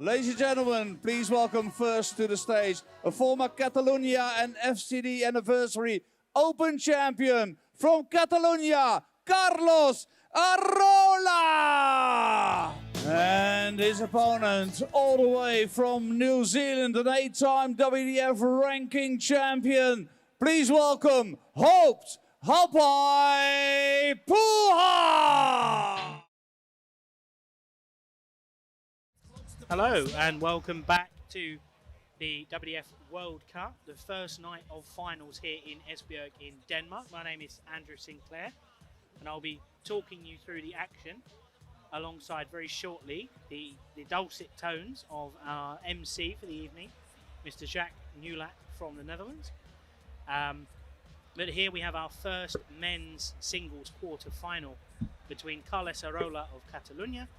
Ladies and gentlemen, please welcome first to the stage a former Catalonia and FCD Anniversary Open champion from Catalonia, Carlos Arola! And his opponent all the way from New Zealand, an 8-time WDF ranking champion. Please welcome Haupai Puha! Hello and welcome back to the WDF World Cup, the first night of finals here in Esbjerg in Denmark. My name is Andrew Sinclair and I'll be talking you through the action alongside very shortly the dulcet tones of our MC for the evening, Mr. Jacques Newlat from the Netherlands. But here we have our first men's singles quarter final between Carlos Arola of Catalonia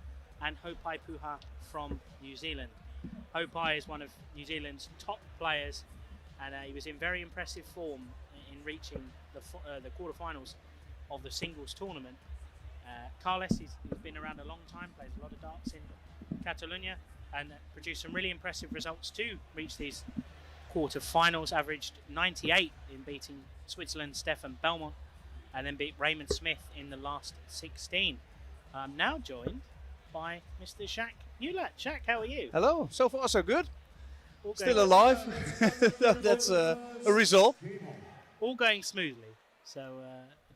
and Haupai Puha from New Zealand. Haupai is one of New Zealand's top players and he was in very impressive form in reaching the quarterfinals of the singles tournament. Carlos has been around a long time, plays a lot of darts in Catalonia and produced some really impressive results to reach these quarterfinals, averaged 98 in beating Switzerland's Stefan Belmont and then beat Raymond Smith in the last 16. I'm now joined by Mr. Jacques Newlat. Jacques, how are you? Hello, so far so good. Still alive. That's a result. All going smoothly. So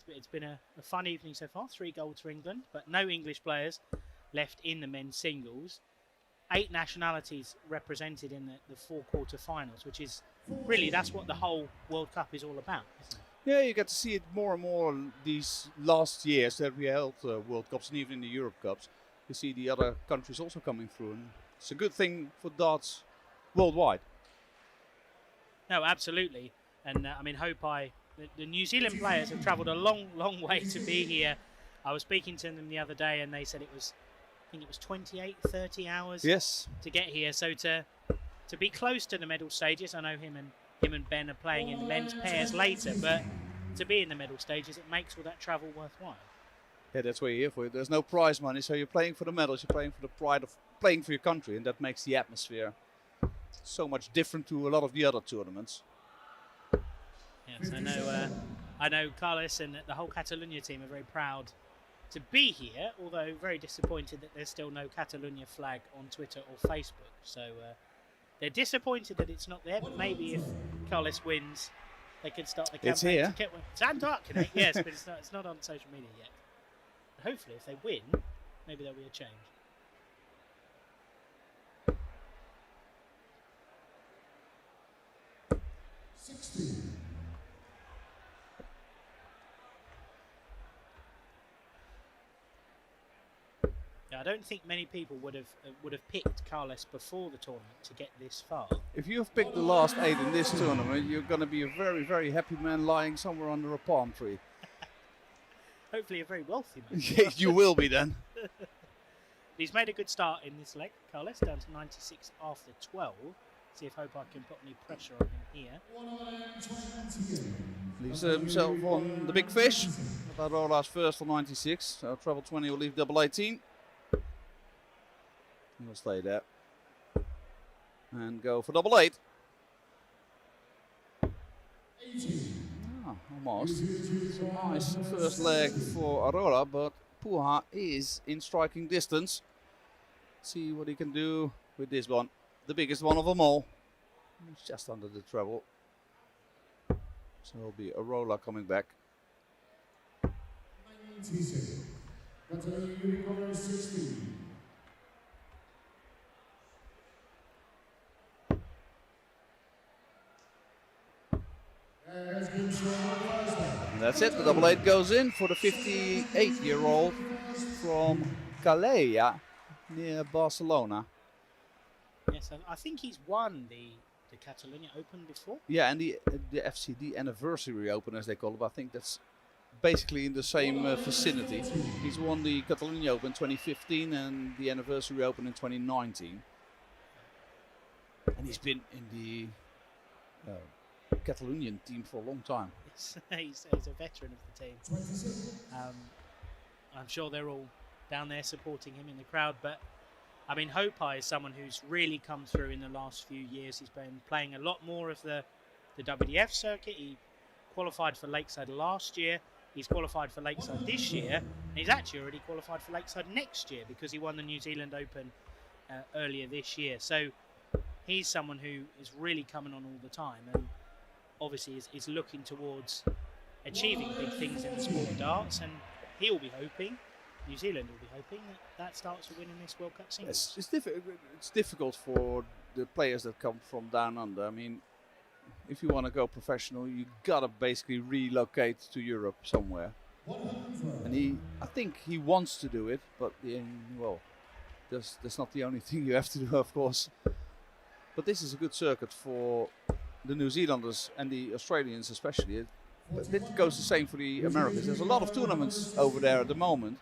it's been a fun evening so far. 3 goals for England, but no English players left in the men's singles. 8 nationalities represented in the 4 quarterfinals, which is really, that's what the whole World Cup is all about, isn't it? Yeah, you get to see it more and more these last years that we held World Cups and even in the Europe Cups. You see the other countries also coming through, and it's a good thing for darts worldwide. No, absolutely. And I mean, Haupai, the New Zealand players have travelled a long, long way to be here. I was speaking to them the other day and they said it was, I think it was 28, 30 hours to get here. So to be close to the medal stages, I know him and Ben are playing in the men's pairs later, but to be in the medal stages, it makes all that travel worthwhile. Yeah, that's what you're here for. There's no prize money, so you're playing for the medals, you're playing for the pride of playing for your country, and that makes the atmosphere so much different to a lot of the other tournaments. Yes, I know Carlos and the whole Catalonia team are very proud to be here, although very disappointed that there's still no Catalonia flag on Twitter or Facebook. So they're disappointed that it's not there, but maybe if Carlos wins, they could start the campaign. It's here. It's Antarctic, yes, but it's not on social media yet. Hopefully, if they win, maybe there'll be a change. Yeah, I don't think many people would have picked Carlos before the tournament to get this far. If you've picked the last 8 in this tournament, you're going to be a very, very happy man lying somewhere under a palm tree. Hopefully a very wealthy man. Yes, you will be then. He's made a good start in this leg, Carlos, down to 96 after 12. See if Haupai can put any pressure on him here. Leaves himself on the big fish. Arola's first on 96. So treble 20 will leave double 18. He'll stay there. And go for double 8. Almost. It's a nice first leg for Arola, but Puha is in striking distance. See what he can do with this one. The biggest one of them all. It's just under the treble. So it'll be Arola coming back. And that's it, the double 8 goes in for the 58-year-old from Calella near Barcelona. Yes, I think he's won the Catalonia Open before. Yeah, and the FCD Anniversary Open, as they call it. I think that's basically in the same vicinity. He's won the Catalonia Open 2015 and the Anniversary Open in 2019. And he's been in the Catalonian team for a long time. Yes, he's a veteran of the team. I'm sure they're all down there supporting him in the crowd, but I mean, Haupai is someone who's really come through in the last few years. He's been playing a lot more of the WDF circuit. He qualified for Lakeside last year. He's qualified for Lakeside this year. And he's actually already qualified for Lakeside next year because he won the New Zealand Open earlier this year. So he's someone who is really coming on all the time and obviously is looking towards achieving big things in the sport of darts. And he will be hoping, New Zealand will be hoping, that starts with winning this World Cup singles. It's difficult for the players that come from down under. I mean, if you want to go professional, you gotta basically relocate to Europe somewhere. And I think he wants to do it, but well, that's not the only thing you have to do, of course. But this is a good circuit for the New Zealanders and the Australians especially. But it goes the same for the Americans. There's a lot of tournaments over there at the moment.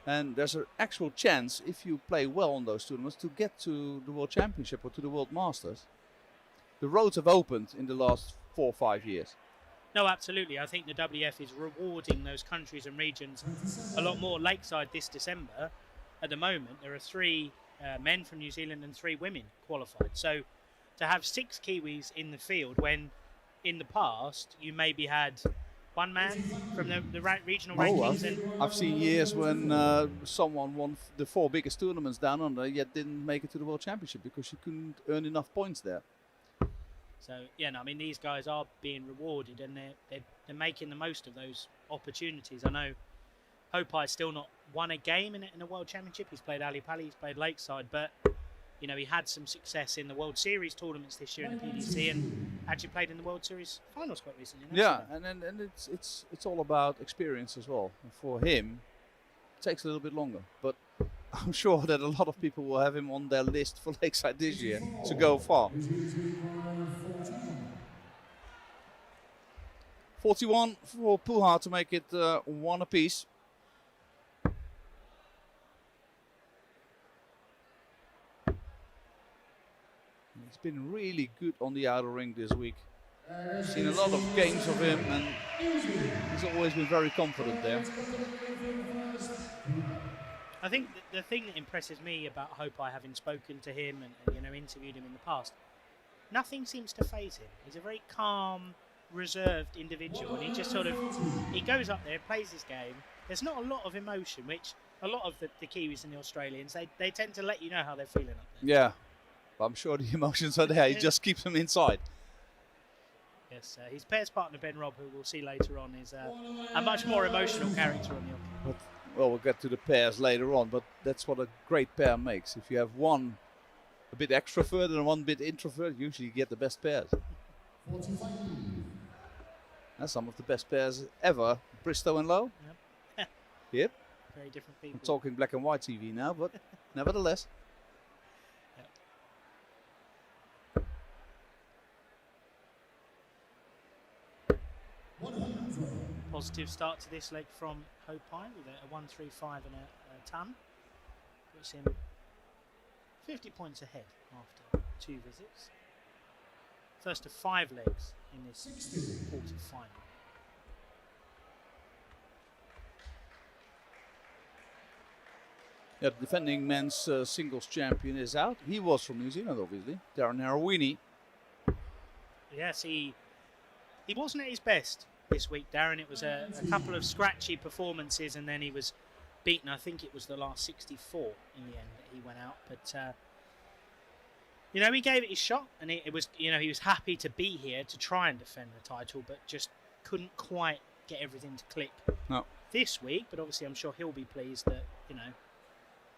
And there's an actual chance, if you play well on those tournaments, to get to the World Championship or to the World Masters. The roads have opened in the last 4 or 5 years. No, absolutely. I think the WDF is rewarding those countries and regions a lot more. Lakeside this December, at the moment, there are 3 men from New Zealand and 3 women qualified. So to have 6 Kiwis in the field when in the past you maybe had 1 man from the regional rankings. I've seen years when someone won the 4 biggest tournaments down under, yet didn't make it to the World Championship because she couldn't earn enough points there. So yeah, no, I mean these guys are being rewarded and they're making the most of those opportunities. I know Haupai's still not won a game in a World Championship. He's played Ali Pali, he's played Lakeside, but you know he had some success in the World Series tournaments this year in the PDC and actually played in the World Series finals quite recently. Yeah, and it's all about experience as well. And for him, it takes a little bit longer, but I'm sure that a lot of people will have him on their list for Lakeside this year to go far. 41 for Puha to make it 1 apiece. He's been really good on the outer ring this week. I've seen a lot of games of him and he's always been very confident there. I think the thing that impresses me about Haupai, having spoken to him and you know interviewed him in the past, nothing seems to faze him. He's a very calm, reserved individual, and he just sort of he goes up there, plays his game. There's not a lot of emotion, which a lot of the Kiwis and the Australians they tend to let you know how they're feeling up there. Yeah, but I'm sure the emotions are there. He just keeps them inside. Yes, his pairs partner Ben Robb, who we'll see later on, is a much more emotional character on the off. Well, we'll get to the pairs later on, but that's what a great pair makes. If you have one a bit extrovert and one bit introvert, usually you get the best pairs. That's some of the best pairs ever. Bristow and Lowe. Yep. Yep. Very different people. I'm talking black and white TV now, but nevertheless. Positive start to this leg from Haupai with a 1.35 and a ton. Puts him 50 points ahead after 2 visits. First of 5 legs in this quarter-final. Yeah, the defending men's singles champion is out. He was from New Zealand, obviously. Darren Arawini. Yes, he wasn't at his best this week, Darren. It was a couple of scratchy performances and then he was beaten. I think it was the last 64 in the end that he went out. But, you know, he gave it his shot and it was, you know, he was happy to be here to try and defend the title, but just couldn't quite get everything to click this week. But obviously I'm sure he'll be pleased that, you know,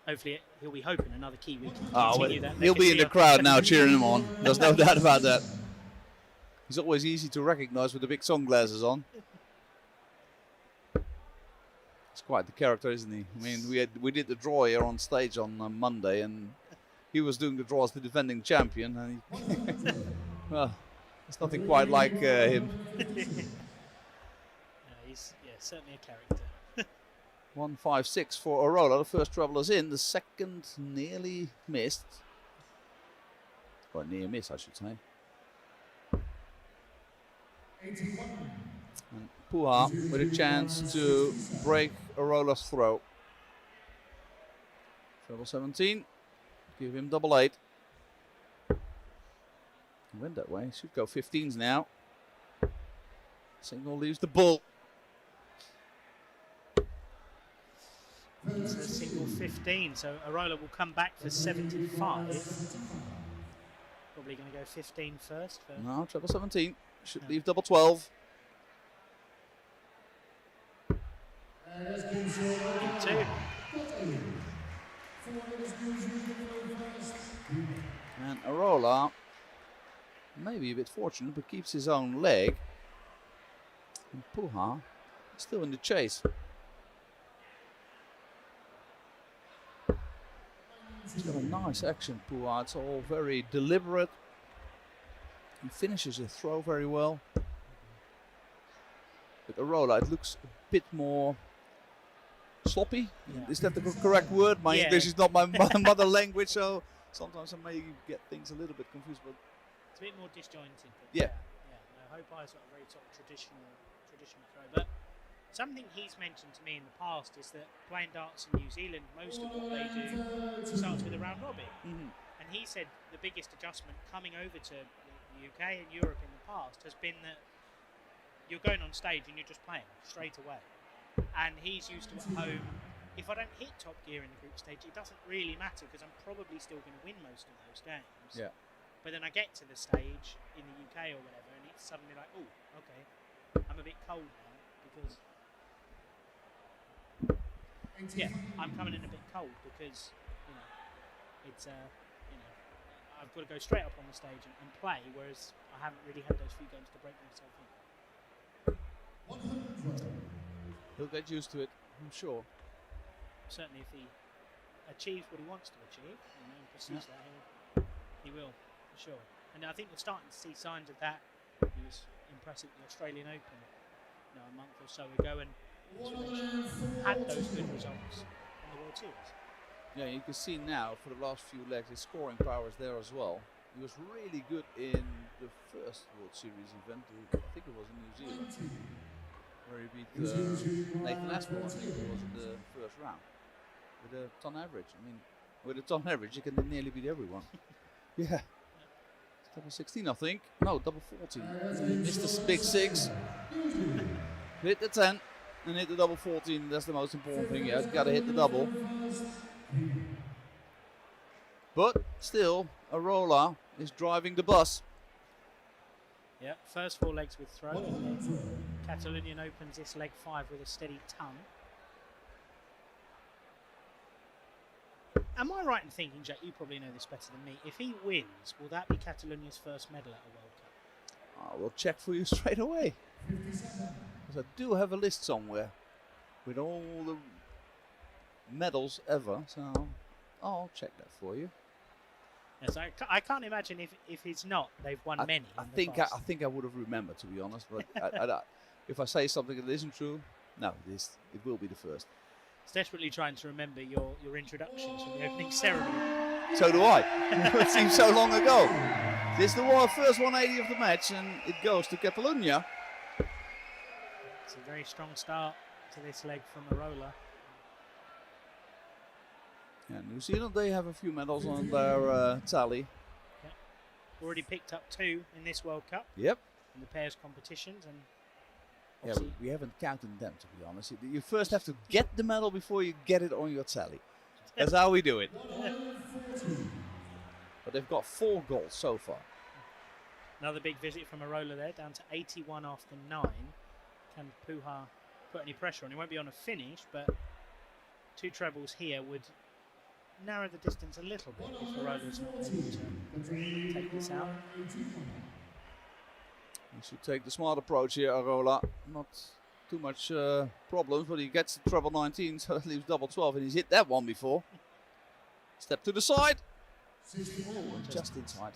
hopefully he'll be hoping another Kiwi can continue that. He'll be in the crowd now cheering him on. There's no doubt about that. He's always easy to recognise with the big sunglasses on. It's quite the character, isn't he? I mean, we did the draw here on stage on Monday, and he was doing the draw as the defending champion. And he well, it's nothing quite like him. He's certainly a character. 1.56 for Arola. The first treble in. The second nearly missed. Or near miss, I should say. And Puha with a chance to break Arola's throw. Treble 17. Give him double 8. He went that way. Should go 15s now. Single leaves the bull. It's a single 15, so Arola will come back for 75. Probably going to go 15 first. No, treble 17. Should leave double 12. In 2. And Arola, maybe a bit fortunate, but keeps his own leg. And Puha still in the chase. He's got a nice action, Puha. It's all very deliberate. He finishes his throw very well. But Arola, it looks a bit more sloppy. Yeah. Is that the correct word? My English is not my mother language, so sometimes I may get things a little bit confused. But it's a bit more disjointed. Yeah. No, Haupai's got a very sort of traditional throw. But something he's mentioned to me in the past is that playing darts in New Zealand, most of what they do starts with a round robin. And he said the biggest adjustment coming over to the UK and Europe in the past has been that you're going on stage and you're just playing straight away. And he's used to at home, if I don't hit top gear in the group stage, it doesn't really matter because I'm probably still going to win most of those games. yeah. But then I get to the stage in the UK or whatever, and it's suddenly like, oh, okay, I'm a bit cold now because, yeah, I'm coming in a bit cold because, it's, I've got to go straight up on the stage and play, whereas I haven't really had those few games to break myself in. He'll get used to it, I'm sure. Certainly if he achieves what he wants to achieve, and pursues that, he will, for sure. And I think we're starting to see signs of that. He was impressive at the Australian Open a month or so ago, and had those good results in the World Series. Yeah, you can see now for the last few legs his scoring power is there as well. He was really good in the first World Series event, I think it was in New Zealand, where he beat Nathan Aspel, I think it was in the first round, with a ton average. I mean, with a ton average you can nearly beat everyone. Yeah. It's double 16, I think. No, double 14. He missed the big 6. Hit the 10 and hit the double 14. That's the most important thing. Yeah, got to hit the double. But still, Arola is driving the bus. Yeah, first 4 legs with throw. Catalonian opens this leg 5 with a steady tongue. Am I right in thinking, Jack, you probably know this better than me, if he wins, will that be Catalonia's first medal at a World Cup? I will check for you straight away. Because I do have a list somewhere with all the medals ever, so I'll check that for you. Yes, I can't imagine if he's not, they've won many. I think I would have remembered, to be honest, but if I say something that isn't true, no, it will be the first. It's desperately trying to remember your introductions from the opening ceremony. So do I. It seems so long ago. This is the first 180 of the match, and it goes to Catalonia. It's a very strong start to this leg from Arola. Yeah, New Zealand, they have a few medals on their tally. Yep. Already picked up 2 in this World Cup. Yep. In the pairs competitions, and yeah, we haven't counted them, to be honest. You first have to get the medal before you get it on your tally. That's how we do it. But they've got 4 goals so far. Another big visit from Arola there, down to 81 after 9. Can Puha put any pressure on? He won't be on a finish, but 2 trebles here would narrow the distance a little bit if Arola's not able to take this out. He should take the smart approach here, Arola. Not too much problems, but he gets the treble 19, so that leaves double 12, and he's hit that one before. Step to the side. Oh, just inside.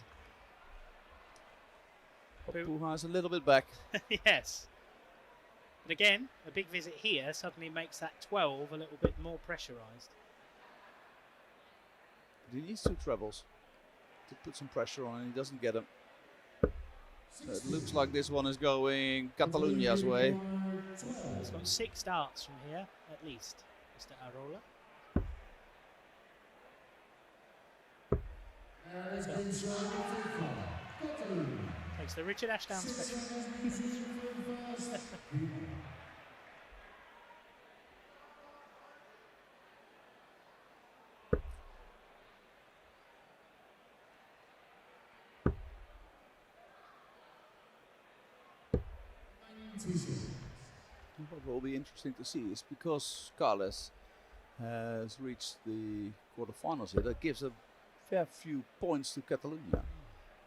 Puha's a little bit back. Yes. But again, a big visit here suddenly makes that 12 a little bit more pressurised. He needs 2 trebles to put some pressure on, and he doesn't get them. So it looks like this one is going Catalonia's way. He's got 6 darts from here, at least, Mr. Arola. Takes the Richard Ashdown special. What will be interesting to see is because Carles has reached the quarterfinals here, that gives a fair few points to Catalonia.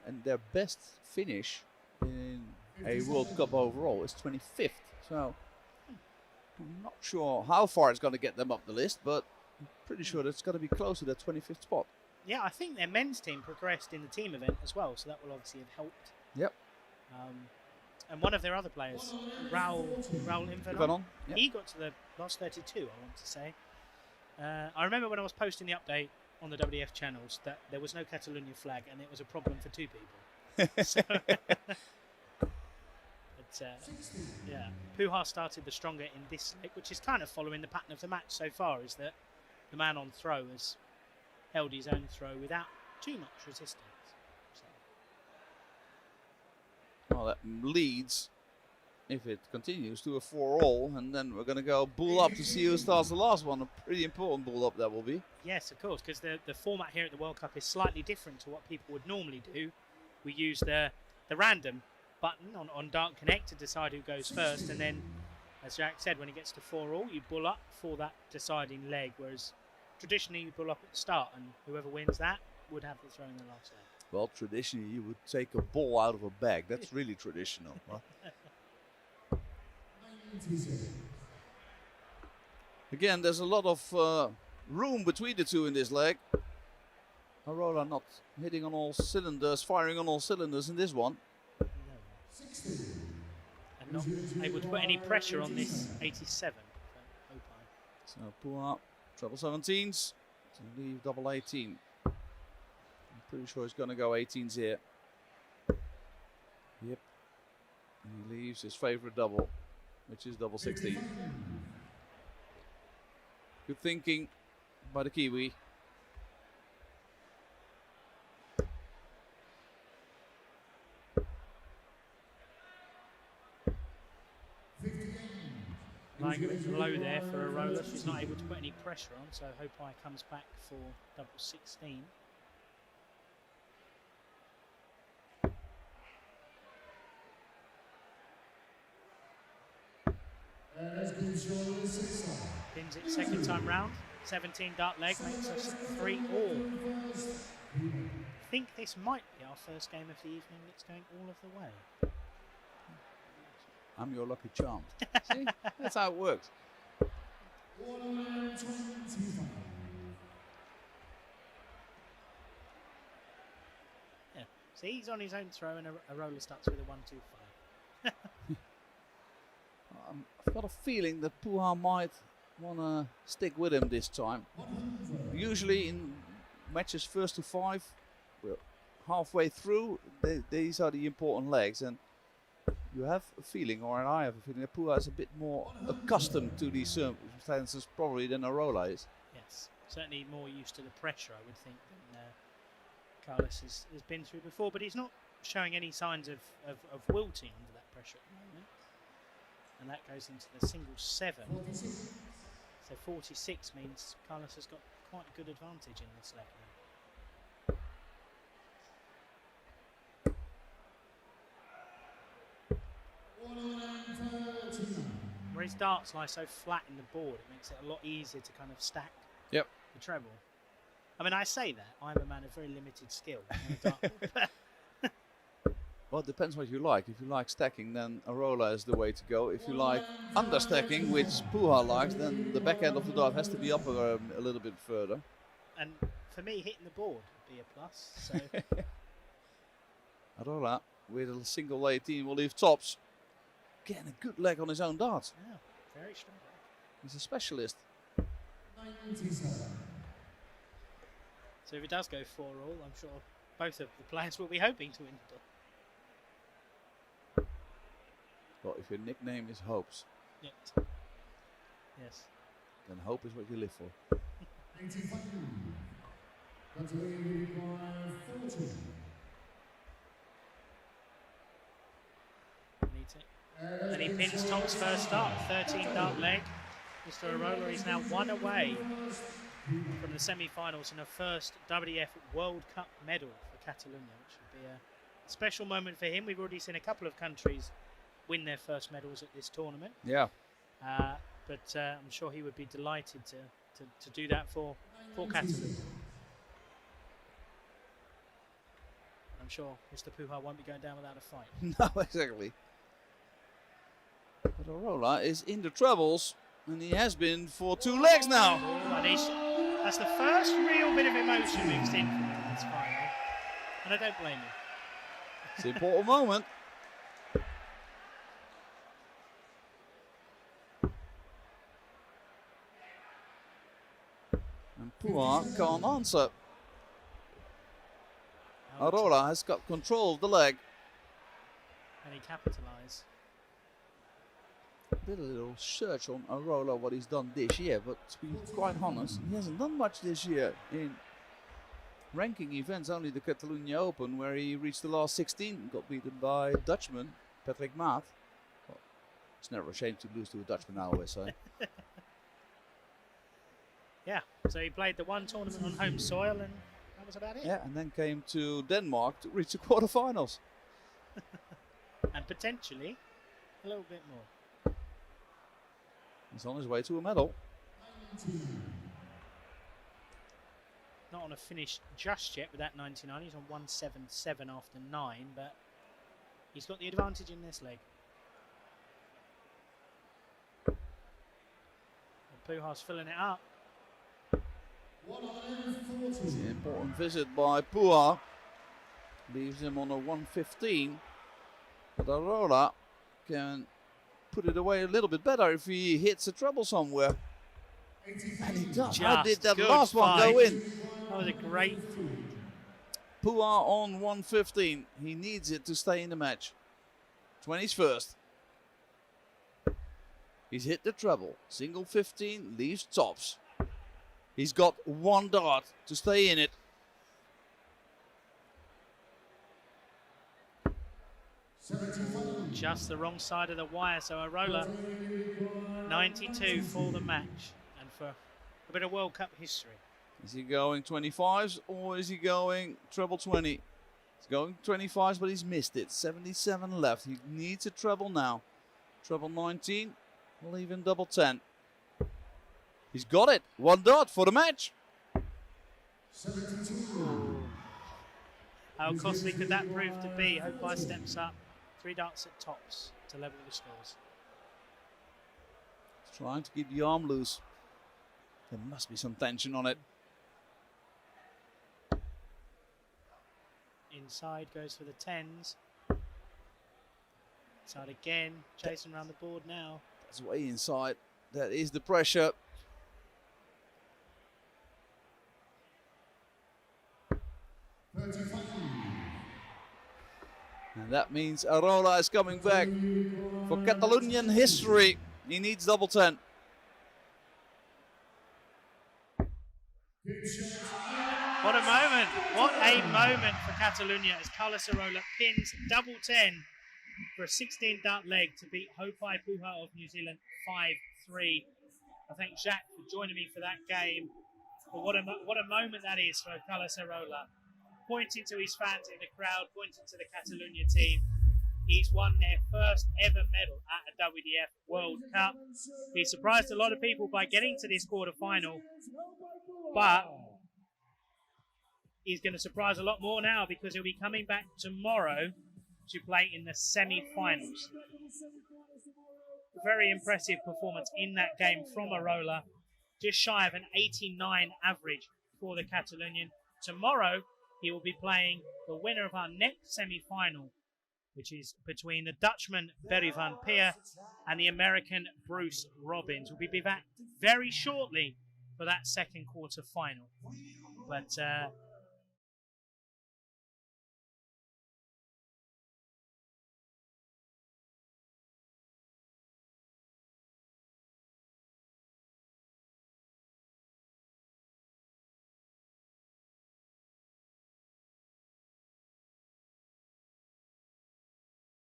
And their best finish in a World Cup overall is 25th. So I'm not sure how far it's going to get them up the list, but I'm pretty sure that's going to be close to that 25th spot. Yeah, I think their men's team progressed in the team event as well, so that will obviously have helped. Yep. And one of their other players, Raul Invernon, yep. He got to the last 32, I want to say. I remember when I was posting the update on the WDF channels that there was no Catalonia flag and it was a problem for 2 people. So, yeah, Puha started the stronger in this leg, which is kind of following the pattern of the match so far, is that the man on throw has held his own throw without too much resistance. Well, that leads, if it continues, to a 4-all, and then we're going to go bull up to see who starts the last one. A pretty important bull up that will be. Yes, of course, because the format here at the World Cup is slightly different to what people would normally do. We use the random button on Dart Connect to decide who goes first, and then, as Jack said, when it gets to 4-all, you bull up for that deciding leg, whereas traditionally you bull up at the start, and whoever wins that would have the throw in the last leg. Well, traditionally you would take a ball out of a bag. That's really traditional. Huh? Again, there's a lot of room between the two in this leg. Arola not hitting on all cylinders, firing on all cylinders in this one. No. And not able to put any pressure on this 87 for Haupai. So Puha, treble 17s to leave double 18. I'm pretty sure he's going to go 18s here. Yep. And he leaves his favourite double, which is double 16. Good thinking by the Kiwi. Lying a bit low there for Arola. She's not able to put any pressure on, so Haupai comes back for double 16. Pins it second time round. 17 dart leg makes us 3-all. I think this might be our first game of the evening that's going all of the way. I'm your lucky charm. See? That's how it works. Yeah. See, he's on his own throw and Arola starts with a 1-2-5. I've got a feeling that Puha might want to stick with him this time. Usually in matches first to 5, we're halfway through, these are the important legs, and you have a feeling, or I have a feeling, that Puha is a bit more accustomed to these circumstances probably than Arola is. Yes, certainly more used to the pressure, I would think, than Carles has been through before, but he's not showing any signs of wilting under that pressure at the moment. And that goes into the single 7. So 46 means Carles has got quite a good advantage in this leg now. Where his darts lie so flat in the board, it makes it a lot easier to kind of stack the treble. I mean, I say that, I'm a man of very limited skill on a dartboard. Well, it depends what you like. If you like stacking, then Arola is the way to go. If you like understacking, which Puha likes, then the back end of the dart has to be up a little bit further. And for me, hitting the board would be a plus. So Arola, with a single 18, will leave tops. Getting a good leg on his own darts. Yeah, very strong. He's a specialist. So if it does go 4-all, I'm sure both of the players will be hoping to win the dart. Well, if your nickname is Hopes, yes, then hope is what you live for. And he pins Tom's first start, 13 dart leg. Mr. Arola is now one away from the semi-finals and a first WDF World Cup medal for Catalonia, which would be a special moment for him. We've already seen a couple of countries win their first medals at this tournament. Yeah. But I'm sure he would be delighted to do that for Catalonia. I'm sure Mr. Puha won't be going down without a fight. No, exactly. But Arola is in the troubles, and he has been for 2 legs now. And that's the first real bit of emotion we've seen from him in this final, and I don't blame him. It's an important moment. And Puha can't answer. Arola has got control of the leg. And he capitalised. Did a little search on Arola what he's done this year, but to be quite honest, he hasn't done much this year in ranking events. Only the Catalonia Open, where he reached the last 16, got beaten by Dutchman Patrick Maat. Well, it's never a shame to lose to a Dutchman, I always say. Yeah, so he played the one tournament on home soil, and that was about it. Yeah, and then came to Denmark to reach the quarterfinals. And potentially a little bit more. He's on his way to a medal. Not on a finish just yet with that 99. He's on 177 after 9, but he's got the advantage in this leg. And Puha's filling it up. It's an important visit by Puha. Leaves him on a 115. But Arola can put it away a little bit better if he hits a treble somewhere. And he does. How did that last one go in? That was a great. Puha on 115. He needs it to stay in the match. 20's first. He's hit the treble. Single 15 leaves tops. He's got 1 dart to stay in it. Just the wrong side of the wire, so Arola 92 for the match and for a bit of World Cup history. Is he going 25s or is he going treble 20? He's going 25s, but he's missed it. 77 left. He needs a treble now. Treble 19, we'll even double 10. He's got it. 1 dart for the match. 72. How costly could that prove to be? Haupai steps up. 3 darts at tops to level the scores. He's trying to keep the arm loose. There must be some tension on it. Inside goes for the 10s. Inside again. Chasing around the board now. That's way inside. That is the pressure. And that means Arola is coming back for Catalonian history. He needs double 10. What a moment. What a moment for Catalonia as Carlos Arola pins double 10 for a 16 dart leg to beat Haupai Puha of New Zealand 5-3. I thank Jacques for joining me for that game. But what a moment that is for Carlos Arola. Pointing to his fans in the crowd, pointing to the Catalonia team. He's won their first ever medal at a WDF World Cup. He surprised a lot of people by getting to this quarter-final, but he's going to surprise a lot more now because he'll be coming back tomorrow to play in the semi-finals. Very impressive performance in that game from Arola. Just shy of an 89 average for the Catalonian. Tomorrow, he will be playing the winner of our next semi-final, which is between the Dutchman Berry van Peer and the American Bruce Robbins. We'll be back very shortly for that second quarter final. But